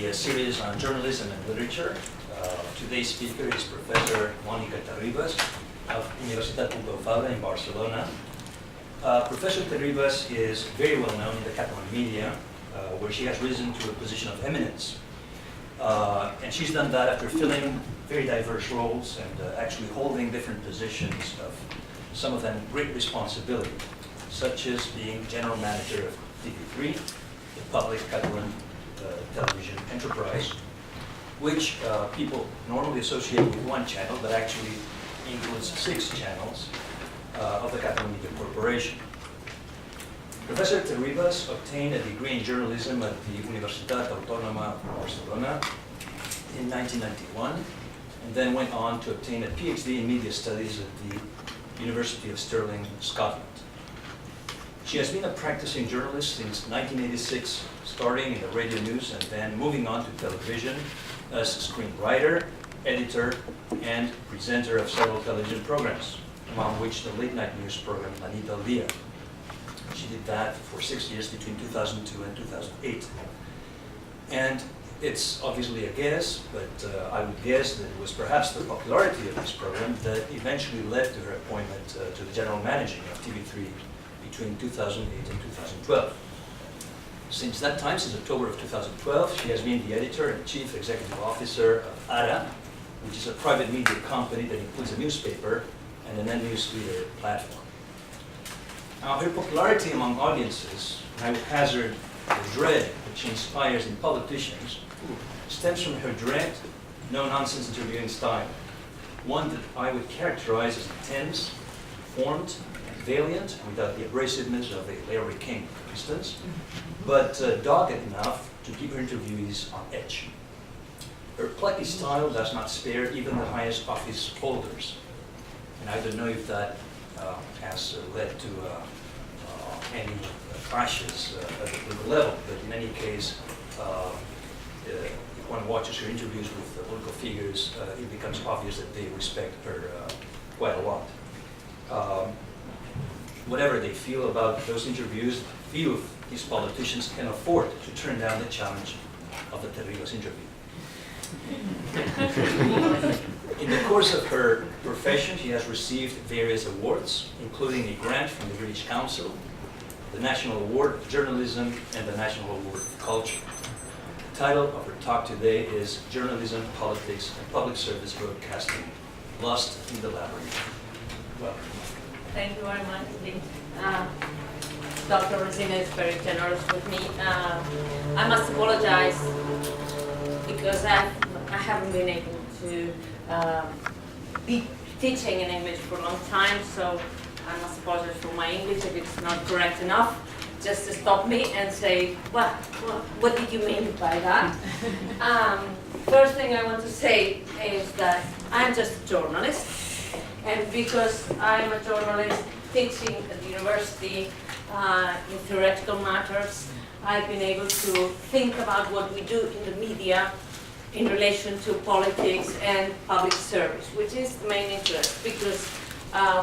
the series on journalism and literature. Today's speaker is Professor Mònica Terribas of Universitat Pompeu Fabra in Barcelona. Professor Terribas is very well known in the Catalan media, where she has risen to a position of eminence. And she's done that after filling very diverse roles and actually holding different positions of some of them great responsibility, such as being general manager of TV3, the public Catalan television enterprise, which people normally associate with one channel, but actually includes 6 channels of the Catalan Media Corporation. Professor Terribas obtained a degree in journalism at the Universitat Autònoma of Barcelona in 1991, and then went on to obtain a PhD in media studies at the University of Stirling, Scotland. She has been a practicing journalist since 1986, starting in the radio news and then moving on to television as screenwriter, editor, and presenter of several television programs, among which the late-night news program La Nit al Dia. She did that for 6 years between 2002 and 2008. And it's obviously a guess, but I would guess that it was perhaps the popularity of this program that eventually led to her appointment to the general managing of TV3 between 2008 and 2012. Since that time, since October of 2012, she has been the editor and chief executive officer of ARA, which is a private media company that includes a newspaper and an newsreader platform. Now, her popularity among audiences, and I would hazard the dread that she inspires in politicians, stems from her direct, no-nonsense interviewing style, one that I would characterize as intense, informed, and valiant, without the abrasiveness of a Larry King, for instance, but dogged enough to keep her interviewees on edge. Her plucky style does not spare even the highest office holders, and I don't know if that has led to any clashes at the political level, but in any case, if one watches her interviews with political figures, it becomes obvious that they respect her quite a lot. Whatever they feel about those interviews, few of these politicians can afford to turn down the challenge of the Terribas interview. In the course of her profession, she has received various awards, including a grant from the British Council, the National Award of Journalism, and the National Award of Culture. The title of her talk today is Journalism, Politics, and Public Service Broadcasting, Lost in the Labyrinth. Welcome. Thank you very much. Dr. Resina is very generous with me. I must apologize because I haven't been able to be teaching in English for a long time, so I must apologize for my English if it's not correct enough. Just to stop me and say, what did you mean by that? First thing I want to say is that I'm just a journalist, and because I'm a journalist teaching at the university in theoretical matters, I've been able to think about what we do in the media in relation to politics and public service, which is the main interest, because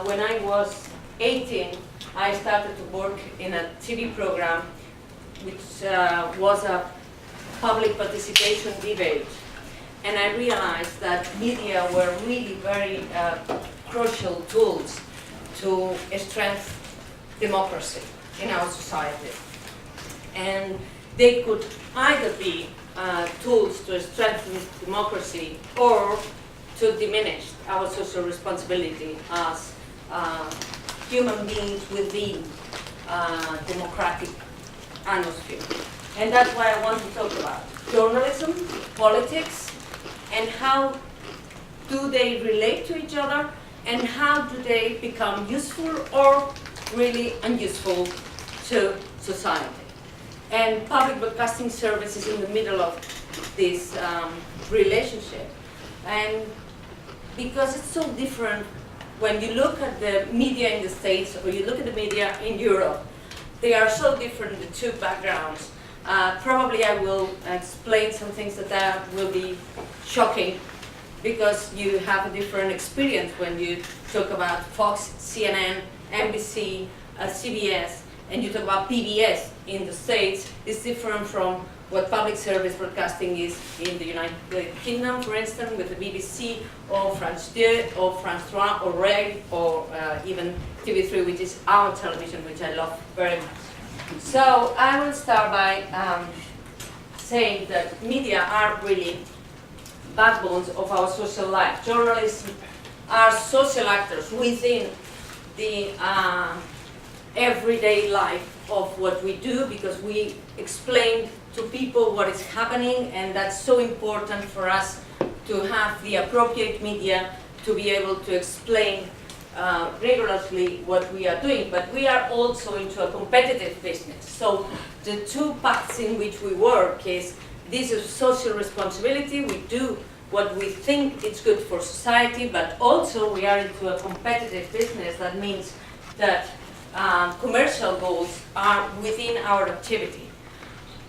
when I was 18, I started to work in a TV program which was a public participation debate, and I realized that media were really very crucial tools to strengthen democracy in our society. And they could either be tools to strengthen democracy or to diminish our social responsibility as human beings within democratic atmosphere. And that's why I want to talk about journalism, politics, and how do they relate to each other, and how do they become useful or really unuseful to society. And public broadcasting service is in the middle of this relationship. And because it's so different when you look at the media in the States or you look at the media in Europe, they are so different, the two backgrounds. Probably I will explain some things that will be shocking because you have a different experience when you talk about Fox, CNN, NBC, CBS, and you talk about PBS in the States. It's different from what public service broadcasting is in the United Kingdom, for instance, with the BBC, or France 2, or France 3, or RAI, or even TV3, which is our television, which I love very much. So I will start by saying that media are really backbones of our social life. Journalists are social actors within the everyday life of what we do, because we explain to people what is happening, and that's so important for us to have the appropriate media to be able to explain rigorously what we are doing. But we are also into a competitive business. So the two paths in which we work is this is social responsibility. We do what we think is good for society, but also we are into a competitive business. That means that commercial goals are within our activity.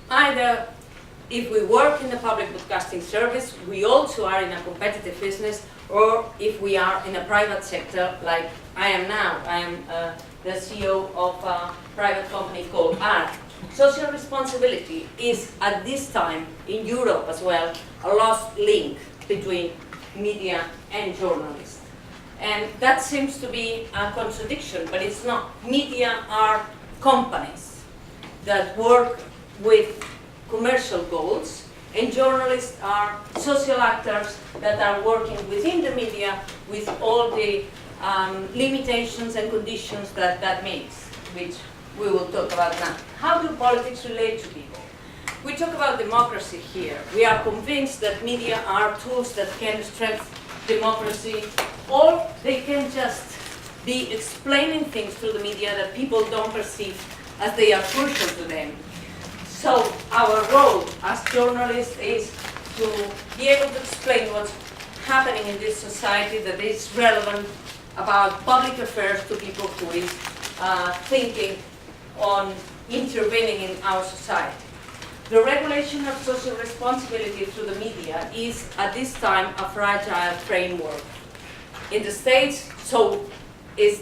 Either if we work in the public broadcasting service, we also are in a competitive business, or if we are in a private sector, like I am now. I am the CEO of a private company called ARC. Social responsibility is, at this time, in Europe as well, a lost link between media and journalists. And that seems to be a contradiction, but it's not. Media are companies that work with commercial goals, and journalists are social actors that are working within the media with all the limitations and conditions that that means, which we will talk about now. How do politics relate to people? We talk about democracy here. We are convinced that media are tools that can strengthen democracy, or they can just be explaining things through the media that people don't perceive as they are crucial to them. So our role as journalists is to be able to explain what's happening in this society that is relevant about public affairs to people who is thinking on intervening in our society. The regulation of social responsibility through the media is, at this time, a fragile framework. In the States, so is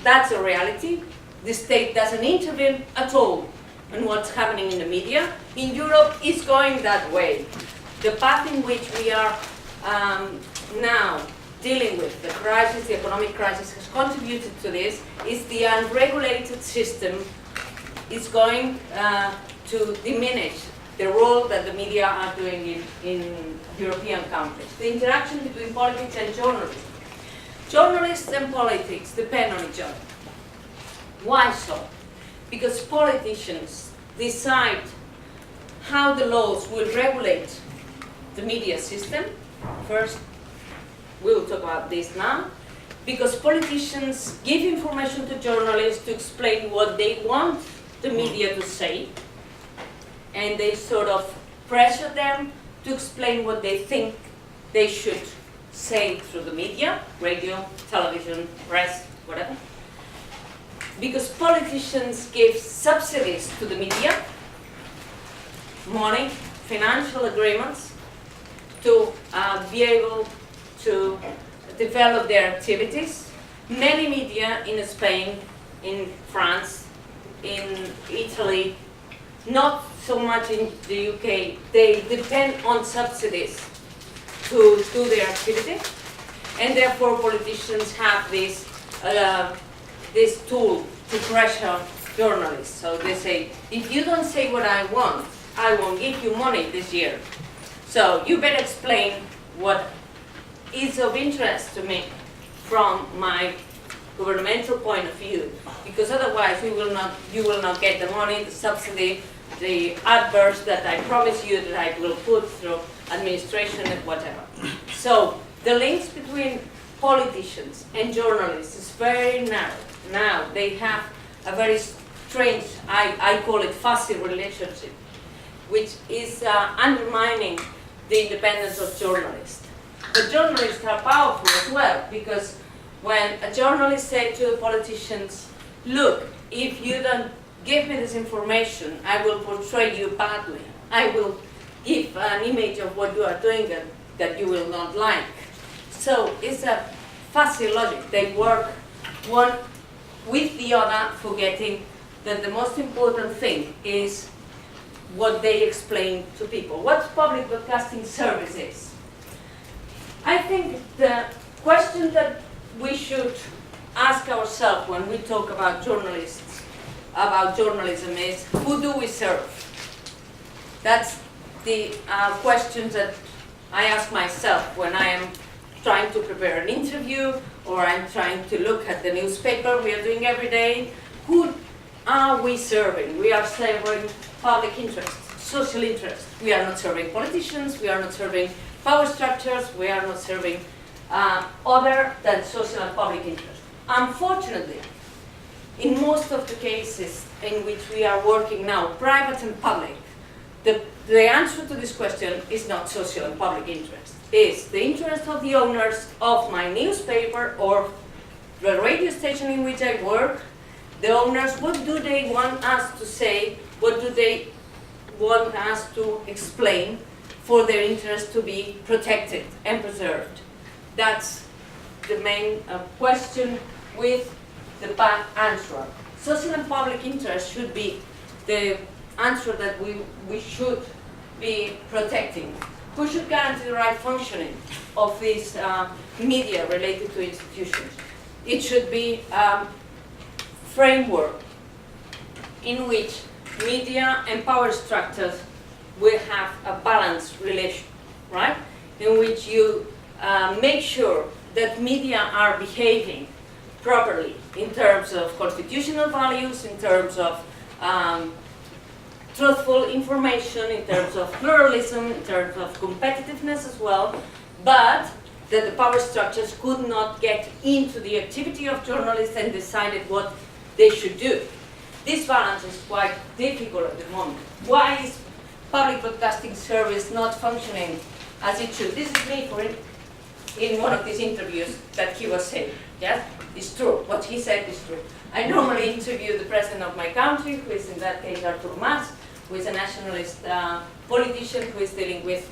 that's a reality. The state doesn't intervene at all in what's happening in the media. In Europe, it's going that way. The path in which we are now dealing with the crisis, the economic crisis, has contributed to this, is the unregulated system is going to diminish the role that the media are doing in European countries. The interaction between politics and journalism. Journalists and politics depend on each other. Why so? Because politicians decide how the laws will regulate the media system. First, we will talk about this now. Because politicians give information to journalists to explain what they want the media to say, and they sort of pressure them to explain what they think they should say through the media, radio, television, press, whatever. Because politicians give subsidies to the media, money, financial agreements, to be able to develop their activities. Many media in Spain, in France, in Italy, not so much in the UK, they depend on subsidies to do their activity, and therefore politicians have this tool to pressure journalists. So they say, if you don't say what I won't give you money this year. So you better explain what is of interest to me from my governmental point of view, because otherwise you will not get the money, the subsidy, the adverts that I promise you that I will put through administration and whatever. So the links between politicians and journalists is very narrow. Now they have a very strange, I call it fuzzy relationship, which is undermining the independence of journalists. But journalists are powerful as well, because when a journalist said to the politicians, look, if you don't give me this information, I will portray you badly. I will give an image of what you are doing that you will not like. So it's a fuzzy logic. They work one with the other, forgetting that the most important thing is what they explain to people. What public broadcasting service is? I think the question that we should ask ourselves when we talk about journalists, about journalism is, who do we serve? That's the question that I ask myself when I am trying to prepare an interview or I'm trying to look at the newspaper we are doing every day. Who are we serving? We are serving public interest, social interest. We are not serving politicians, we are not serving power structures, we are not serving other than social and public interest. Unfortunately, in most of the cases in which we are working now, private and public, the answer to this question is not social and public interest. It's the interest of the owners of my newspaper or the radio station in which I work. The owners, what do they want us to say? What do they want us to explain for their interest to be protected and preserved? That's the main question with the bad answer. Social and public interest should be the answer that we should be protecting. Who should guarantee the right functioning of these media related to institutions? It should be a framework in which media and power structures will have a balanced relation, right? In which you make sure that media are behaving properly in terms of constitutional values, in terms of truthful information, in terms of pluralism, in terms of competitiveness as well, but that the power structures could not get into the activity of journalists and decided what they should do. This balance is quite difficult at the moment. Why is public broadcasting service not functioning as it should? This is me in one of these interviews that he was saying. Yes, it's true. What he said is true. I normally interview the president of my country, who is in that case Artur Mas, who is a nationalist politician who is dealing with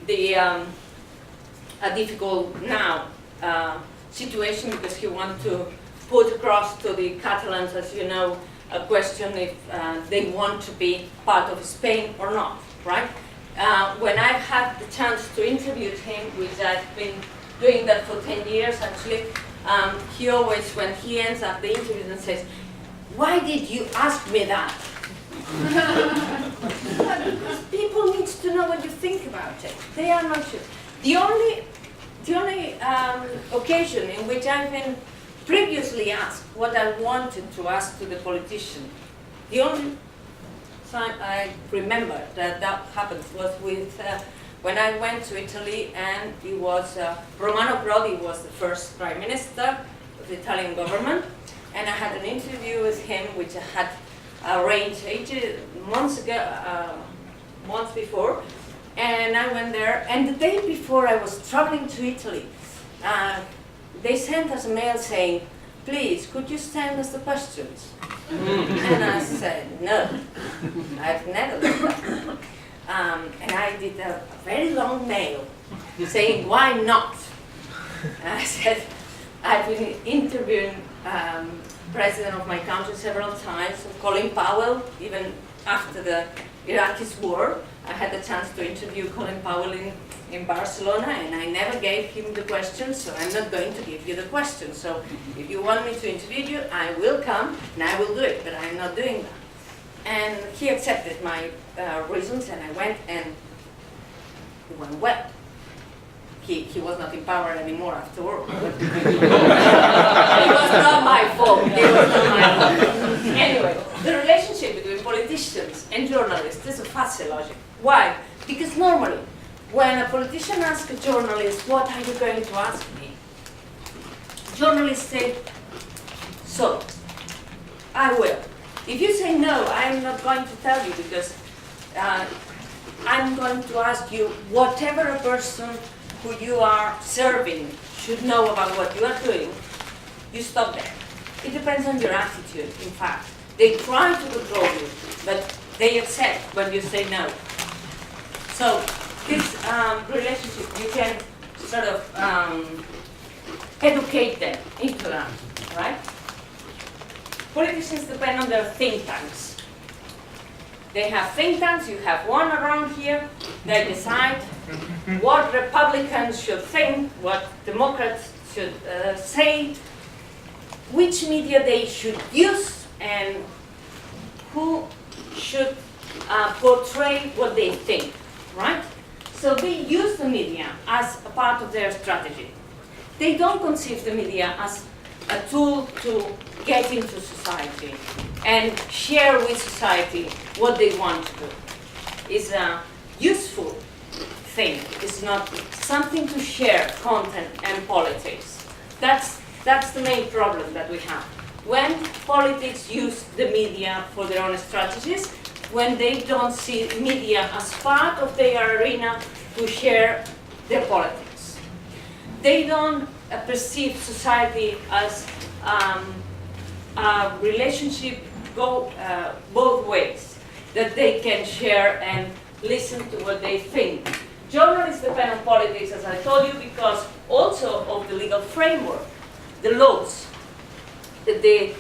the a difficult now situation because he wants to put across to the Catalans, as you know, a question if they want to be part of Spain or not, right? When I've had the chance to interview him, which I've been doing that for 10 years actually, he always, when he ends up the interview and says, "Why did you ask me that?" Because people need to know what you think about it. They are not sure. The only occasion in which I've been previously asked what I wanted to ask to the politician, the only time I remember that happened was with when I went to Italy, and it was Romano Prodi was the first prime minister of the Italian government, and I had an interview with him, which I had arranged months before, and I went there, and the day before I was traveling to Italy, they sent us a mail saying, "Please, could you send us the questions?" And I said, "No, I've never done that." And I did a very long mail saying, "Why not?" And I said, "I've been interviewing president of my country several times, Colin Powell, even after the Iraqi war. I had the chance to interview Colin Powell in Barcelona, and I never gave him the questions, so I'm not going to give you the questions. So if you want me to interview you, I will come and I will do it, but I'm not doing that." And he accepted my reasons, and I went, and it went well. He was not in power anymore after all. It was not my fault. It was not my fault. Anyway, the relationship between politicians and journalists is a fuzzy logic. Why? Because normally, when a politician asks a journalist, "What are you going to ask me?" Journalists say, "So, I will." If you say no, I'm not going to tell you, because I'm going to ask you whatever a person who you are serving should know about what you are doing. You stop there. It depends on your attitude, in fact. They try to control you, but they accept when you say no. So this relationship, you can sort of educate them into that, right? Politicians depend on their think tanks. They have think tanks, you have one around here. They decide what Republicans should think, what Democrats should say, which media they should use, and who should portray what they think, right? So they use the media as a part of their strategy. They don't conceive the media as a tool to get into society and share with society what they want to do. It's a useful thing. It's not something to share content and politics. That's the main problem that we have. When politics use the media for their own strategies, when they don't see media as part of their arena to share their politics. They don't perceive society as a relationship both ways, that they can share and listen to what they think. Journalists depend on politics, as I told you, because also of the legal framework, the laws. The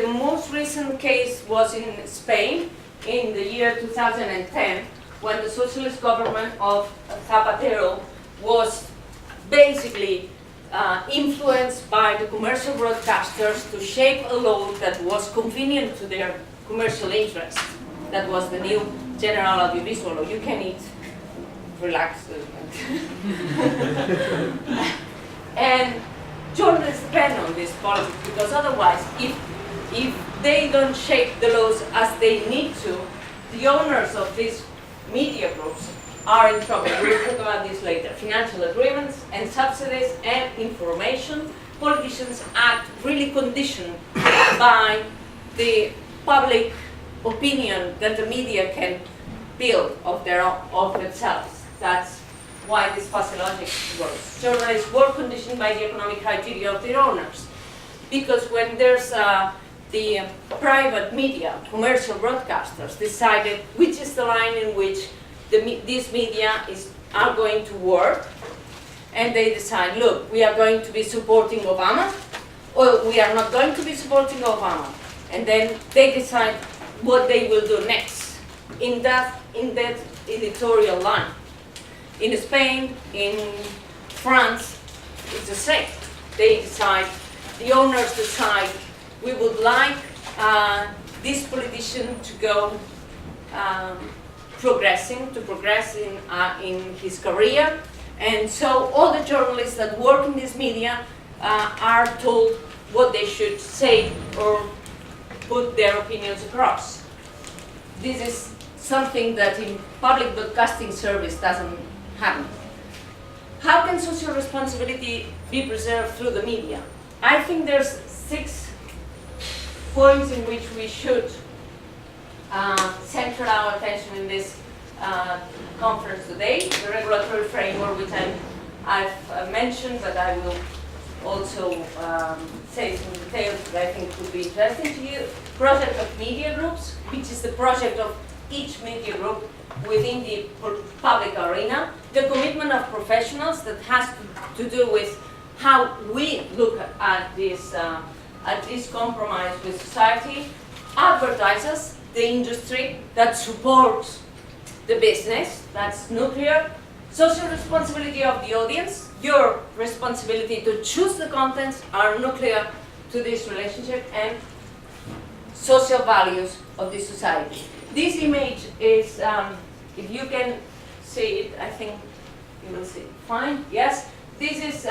most recent case was in Spain in the year 2010, when the socialist government of Zapatero was basically influenced by the commercial broadcasters to shape a law that was convenient to their commercial interests. That was the new general audiovisual law. You can eat, relax. And journalists depend on this politics, because otherwise, if they don't shape the laws as they need to, the owners of these media groups are in trouble. We'll talk about this later. Financial agreements and subsidies and information. Politicians act really conditioned by the public opinion that the media can build of themselves. That's why this fuzzy logic works. Journalists were conditioned by the economic criteria of their owners. Because when there's the private media, commercial broadcasters, decided which is the line in which these media are going to work, and they decide, look, we are going to be supporting Obama, or we are not going to be supporting Obama. And then they decide what they will do next in that editorial line. In Spain, in France, it's the same. They decide, the owners decide, we would like this politician to go progress in his career. And so all the journalists that work in this media are told what they should say or put their opinions across. This is something that in public broadcasting service doesn't happen. How can social responsibility be preserved through the media? I think there's 6 points in which we should center our attention in this conference today. The regulatory framework, which I've mentioned, but I will also say some details that I think could be interesting to you. Project of media groups, which is the project of each media group within the public arena. The commitment of professionals that has to do with how we look at this compromise with society. Advertisers, the industry that supports the business, that's nuclear. Social responsibility of the audience, your responsibility to choose the contents are nuclear to this relationship, and social values of the society. This image is, if you can see it, I think you will see it fine, yes. This is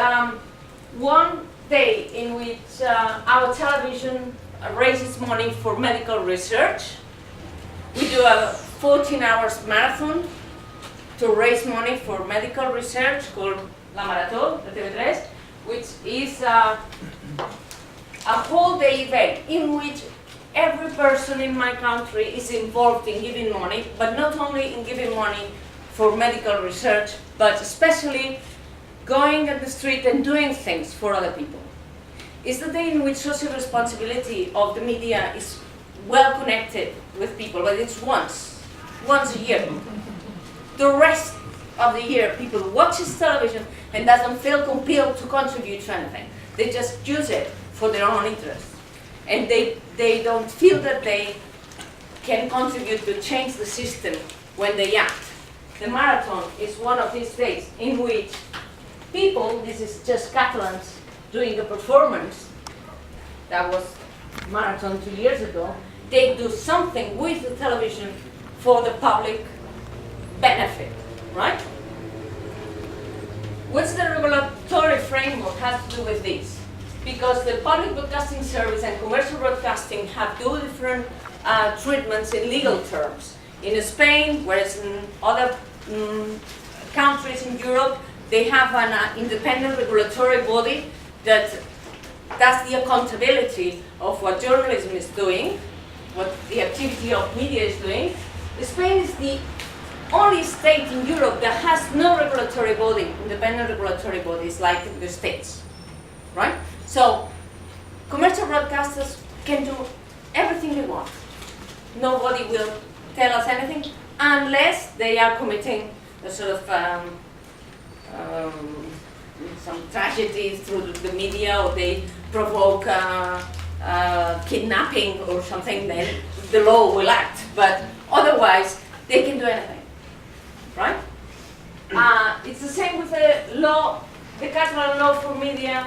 one day in which our television raises money for medical research. We do a 14 hours marathon to raise money for medical research called La Maratón de TV3, which is a whole day event in which every person in my country is involved in giving money, but not only in giving money for medical research, but especially going at the street and doing things for other people. It's the day in which social responsibility of the media is well connected with people, but it's once a year. The rest of the year, people watches television and doesn't feel compelled to contribute to anything. They just use it for their own interest. And they don't feel that they can contribute to change the system when they act. The marathon is one of these days in which people, this is just Catalans doing a performance, that was marathon 2 years ago, they do something with the television for the public benefit, right? What's the regulatory framework has to do with this? Because the public broadcasting service and commercial broadcasting have two different treatments in legal terms. In Spain, whereas in other countries in Europe, they have an independent regulatory body that does the accountability of what journalism is doing, what the activity of media is doing. Spain is the only state in Europe that has no regulatory body, independent regulatory bodies like the States, right? So, commercial broadcasters can do everything they want. Nobody will tell us anything unless they are committing a sort of some tragedies through the media, or they provoke kidnapping or something, then the law will act. But otherwise, they can do anything, right? It's the same with the law, the Catalan law for media,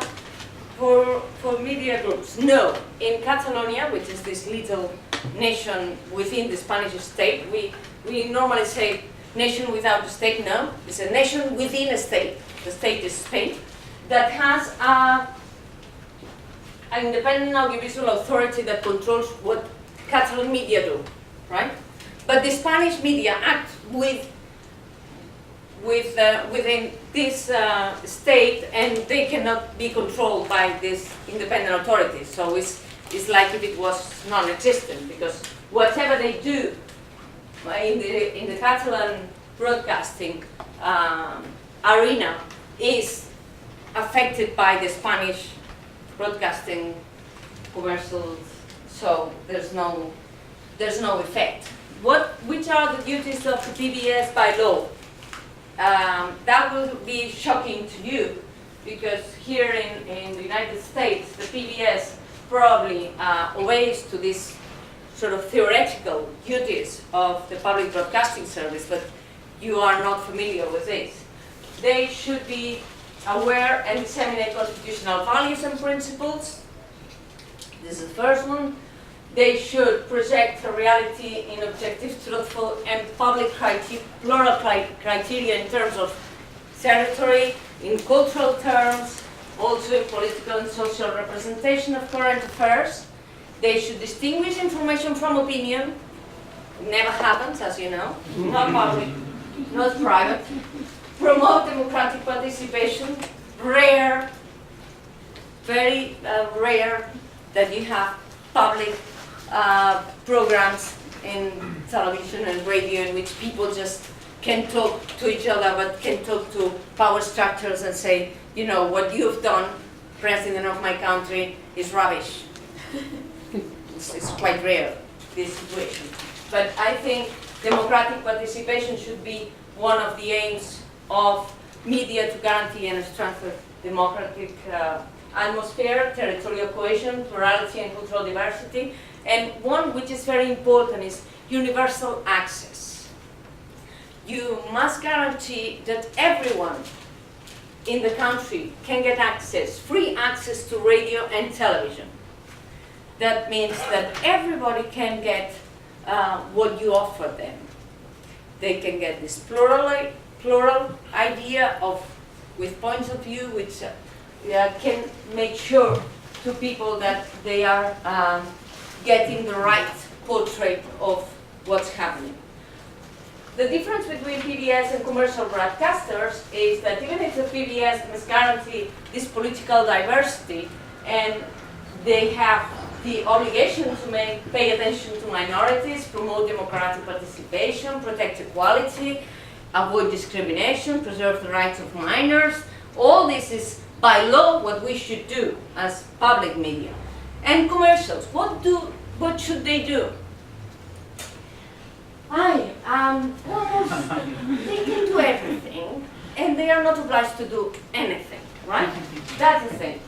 for media groups. No, in Catalonia, which is this little nation within the Spanish state, we normally say nation without a state. No, it's a nation within a state. The state is Spain, that has an independent audiovisual authority that controls what Catalan media do, right? But the Spanish media act within this state, and they cannot be controlled by this independent authority. So it's like if it was non-existent, because whatever they do in the Catalan broadcasting arena is affected by the Spanish broadcasting commercials. So there's no effect. Which are the duties of the PBS by law? That will be shocking to you, because here in the United States, the PBS probably obeys to this sort of theoretical duties of the public broadcasting service, but you are not familiar with this. They should be aware and disseminate constitutional values and principles. This is the first one. They should project a reality in objective, truthful, and public plural criteria in terms of territory, in cultural terms, also in political and social representation of current affairs. They should distinguish information from opinion. It never happens, as you know. Not public, not private. Promote democratic participation. Rare, very rare that you have public programs in television and radio in which people just can talk to each other, but can talk to power structures and say, you know, what you've done, president of my country, is rubbish. It's quite rare, this situation. But I think democratic participation should be one of the aims of media to guarantee and strengthen democratic atmosphere, territorial cohesion, plurality and cultural diversity. And one which is very important is universal access. You must guarantee that everyone in the country can get access, free access to radio and television. That means that everybody can get what you offer them. They can get this plural idea of, with points of view, which can make sure to people that they are getting the right portrait of what's happening. The difference between PBS and commercial broadcasters is that even if the PBS must guarantee this political diversity, and they have the obligation to pay attention to minorities, promote democratic participation, protect equality, avoid discrimination, preserve the rights of minors. All this is by law what we should do as public media. And commercials, what should they do? They can do everything, and they are not obliged to do anything, right? That's the thing.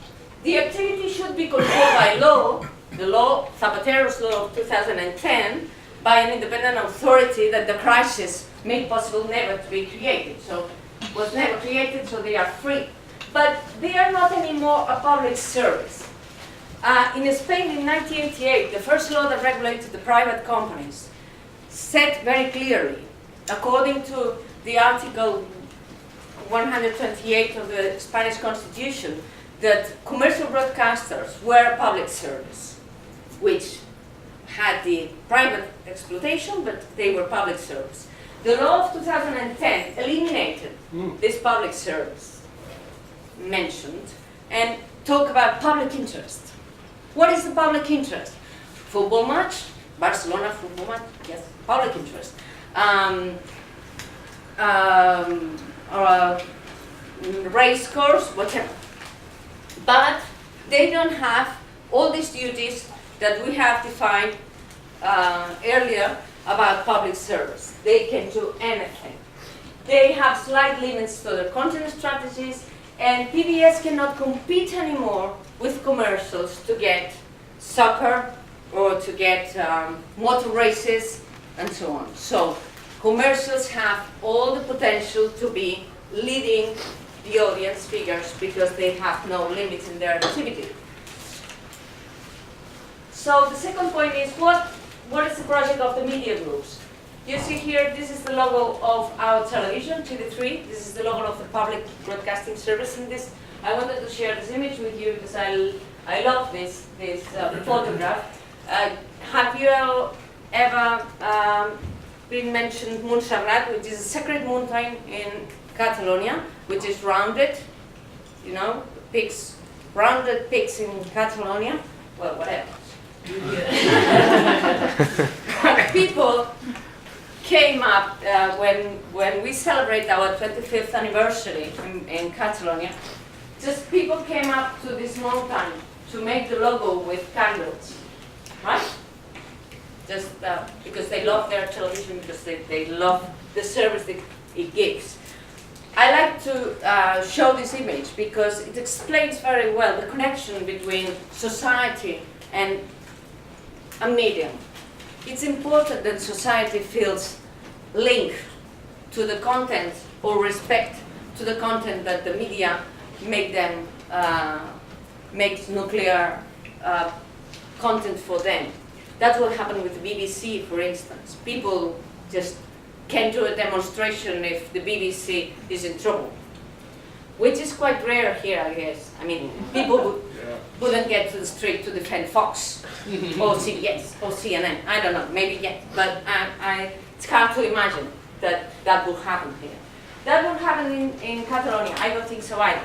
The activity should be controlled by law. The law, Zapatero's law of 2010, by an independent authority that the crisis made possible never to be created. So it was never created, so they are free. But they are not anymore a public service. In Spain in 1988, the first law that regulated the private companies said very clearly, according to the Article 128 of the Spanish Constitution, that commercial broadcasters were a public service, which had the private exploitation, but they were public service. The law of 2010 eliminated this public service mentioned and talked about public interest. What is the public interest? Football match, Barcelona football match, yes, public interest. Or race course, whatever. But they don't have all these duties that we have defined earlier about public service. They can do anything. They have slight limits to their content strategies, and PBS cannot compete anymore with commercials to get soccer or to get motor races and so on. So commercials have all the potential to be leading the audience figures because they have no limits in their activity. So the second point is what is the project of the media groups? You see here, this is the logo of our television, TV3. This is the logo of the public broadcasting service. In this, I wanted to share this image with you because I love this photograph. Have you ever been mentioned Montserrat, which is a sacred mountain in Catalonia, which is rounded, you know, peaks, rounded peaks in Catalonia? Well, whatever. People came up when we celebrate our 25th anniversary in Catalonia. Just people came up to this mountain to make the logo with candles, right? Just because they love their television, because they love the service that it gives. I like to show this image because it explains very well the connection between society and a medium. It's important that society feels linked to the content or respect to the content that the media make them makes nuclear content for them. That's what happened with the BBC, for instance. People just can't do a demonstration if the BBC is in trouble, which is quite rare here, I guess. I mean, people wouldn't get to the street to defend Fox or CBS or CNN. I don't know, maybe yet, but it's hard to imagine that would happen here. That would happen in Catalonia. I don't think so either.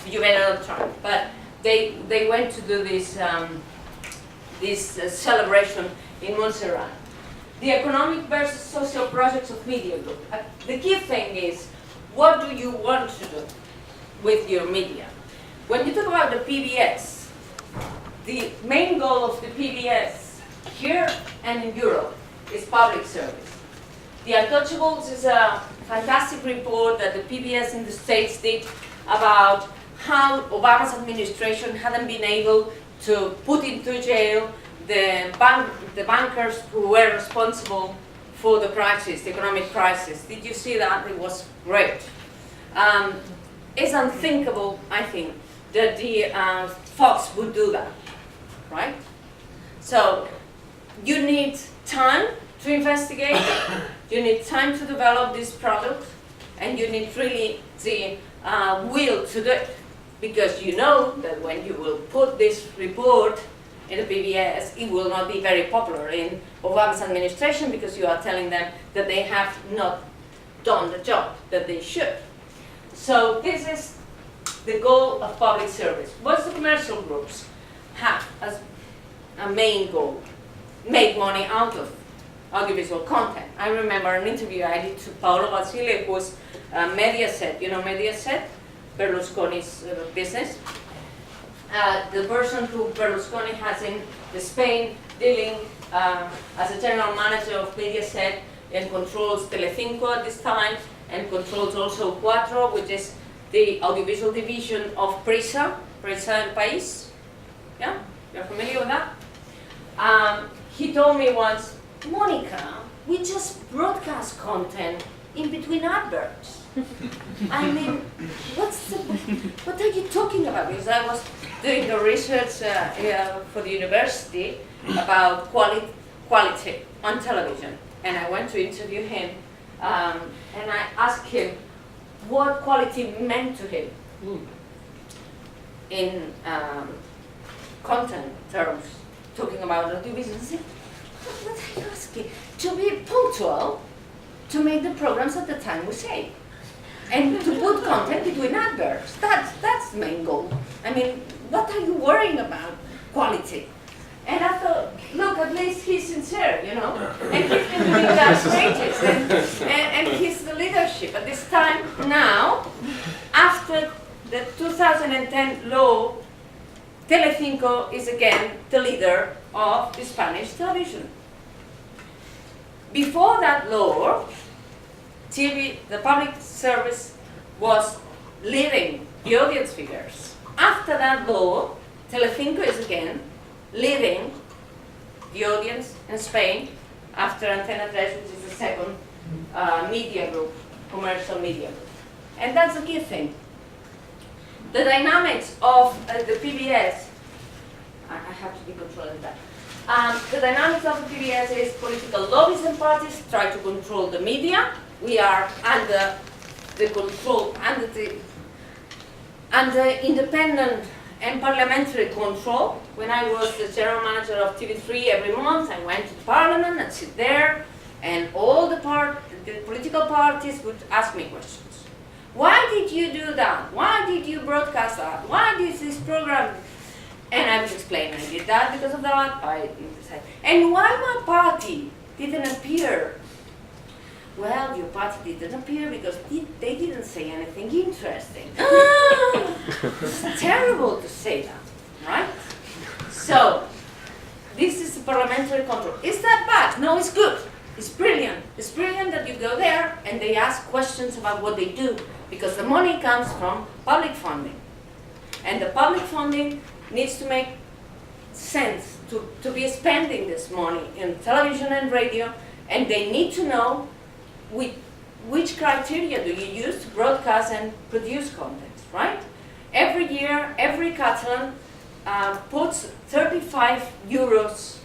You better not try. But they went to do this celebration in Montserrat. The economic versus social projects of media group. The key thing is, what do you want to do with your media? When you talk about the PBS, the main goal of the PBS here and in Europe is public service. The Untouchables is a fantastic report that the PBS in the States did about how Obama's administration hadn't been able to put into jail the bankers who were responsible for the crisis, the economic crisis. Did you see that? It was great. It's unthinkable, I think, that the Fox would do that, right? So you need time to investigate, you need time to develop this product, and you need really the will to do it. Because you know that when you will put this report in the PBS, it will not be very popular in Obama's administration because you are telling them that they have not done the job that they should. So this is the goal of public service. What the commercial groups have as a main goal? Make money out of audiovisual content. I remember an interview I did to Paolo Basile, who was Mediaset. You know Mediaset? Berlusconi's business. The person who Berlusconi has in Spain dealing as a general manager of Mediaset and controls Telecinco at this time and controls also Cuatro, which is the audiovisual division of Prisa El País. Yeah, you're familiar with that? He told me once Monica, we just broadcast content in between adverts. I mean, what are you talking about? Because I was doing the research for the university about quality on television, and I went to interview him, and I asked him what quality meant to him in content terms, talking about audiovisual. I said, what are you asking? To be punctual, to make the programs at the time we say, and to put content between adverts. That's the main goal. I mean, what are you worrying about? Quality. And I thought, look, at least he's sincere, you know, and he's been doing that for ages, and he's the leadership. At this time, now, after the 2010 law, Telecinco is again the leader of the Spanish television. Before that law, TV, the public service, was leading the audience figures. After that law, Telecinco is again leading the audience in Spain after Antena 3, which is the second media group, commercial media group. And that's a key thing. The dynamics of the PBS, I have to be controlling that. The dynamics of the PBS is political lobbies and parties try to control the media. We are under the control, under independent and parliamentary control. When I was the general manager of TV3, every month I went to Parliament and sit there, and all the political parties would ask me questions. Why did you do that? Why did you broadcast that? Why did this program? And I would explain, I did that because of that. And why my party didn't appear? Well, your party didn't appear because they didn't say anything interesting. It's terrible to say that, right? So, this is the parliamentary control. Is that bad? No, it's good. It's brilliant. It's brilliant that you go there and they ask questions about what they do, because the money comes from public funding. And the public funding needs to make sense to be spending this money in television and radio, and they need to know which criteria do you use to broadcast and produce content, right? Every year, every Catalan puts 35 euros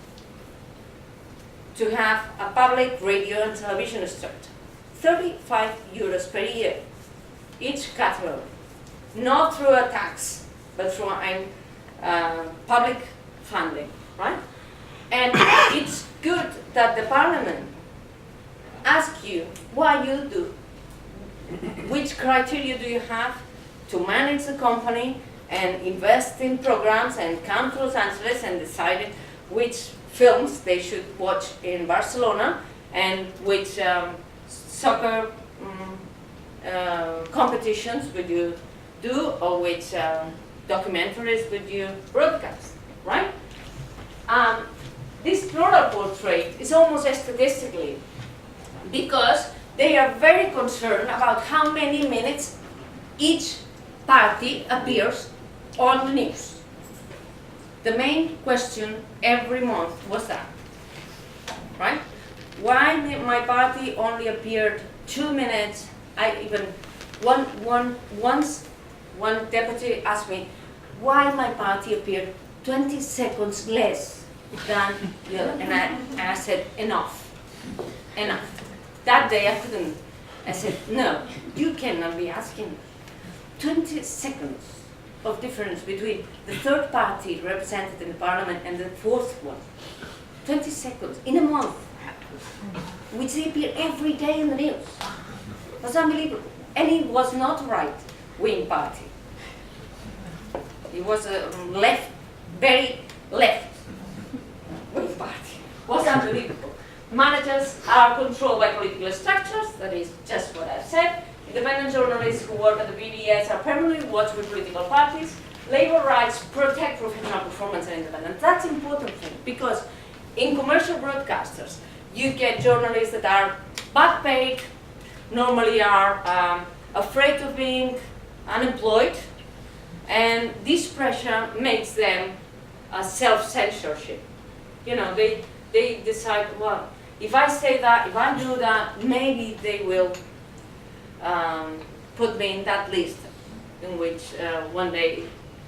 to have a public radio and television structure. 35 euros per year, each Catalan. Not through a tax, but through public funding, right? And it's good that the Parliament asks you why you do, which criteria do you have to manage the company and invest in programs, and come to Los Angeles and decide which films they should watch in Barcelona and which soccer competitions would you do, or which documentaries would you broadcast, right? This plural portrait is almost statistically, because they are very concerned about how many minutes each party appears on the news. The main question every month was that, right? Why my party only appeared 2 minutes? Once one deputy asked me why my party appeared 20 seconds less than the other, and I said, enough. That day I couldn't. I said, no, you cannot be asking 20 seconds of difference between the third party represented in the Parliament and the fourth one. 20 seconds in a month, which they appear every day in the news. It was unbelievable. And it was not a right-wing party. It was a very left-wing party. It was unbelievable. Managers are controlled by political structures, that is just what I've said. Independent journalists who work at the BBS are permanently watched with political parties. Labor rights protect professional performance and independence. That's an important thing, because in commercial broadcasters, you get journalists that are bad paid, normally are afraid of being unemployed, and this pressure makes them self-censorship. You know, they decide, well, if I say that, if I do that, maybe they will put me in that list in which one day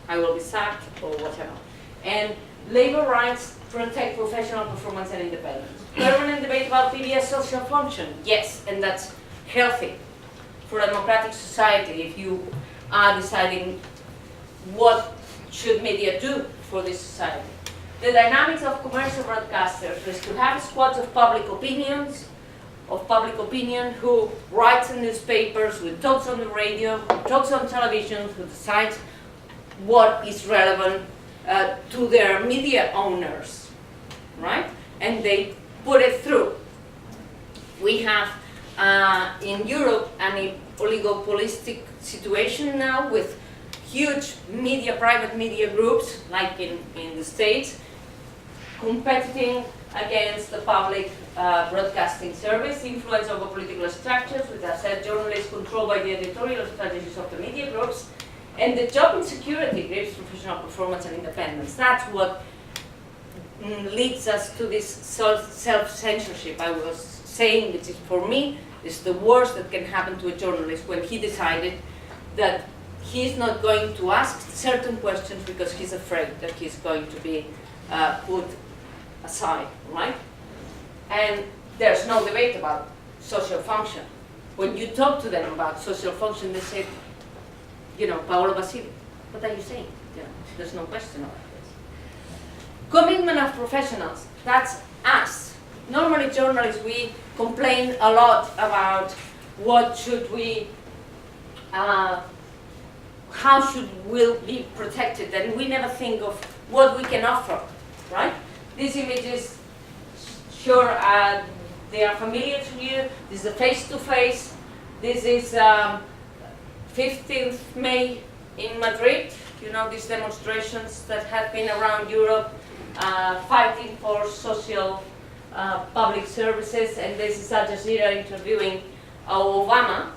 I will be sacked or whatever. And labor rights protect professional performance and independence. Permanent debate about media social function, yes, and that's healthy for a democratic society if you are deciding what should media do for this society. The dynamics of commercial broadcasters is to have squads of public opinion who writes in newspapers, who talks on the radio, who talks on television, who decides what is relevant to their media owners, right? And they put it through. We have in Europe an oligopolistic situation now with huge media, private media groups, like in the States, competing against the public broadcasting service, influence over political structures, which I said journalists controlled by the editorial strategies of the media groups, and the job insecurity grips professional performance and independence. That's what leads us to this self-censorship I was saying, which is, for me, is the worst that can happen to a journalist when he decided that he's not going to ask certain questions because he's afraid that he's going to be put aside, right? And there's no debate about social function. When you talk to them about social function, they say, you know, Paolo Basile, what are you saying? You know, there's no question about this. Commitment of professionals, that's us. Normally journalists, we complain a lot about what should we, how should we be protected, and we never think of what we can offer, right? These images, sure, they are familiar to you. This is a face-to-face. This is 15th May in Madrid. You know, these demonstrations that have been around Europe fighting for social public services, and this is Al Jazeera interviewing Obama.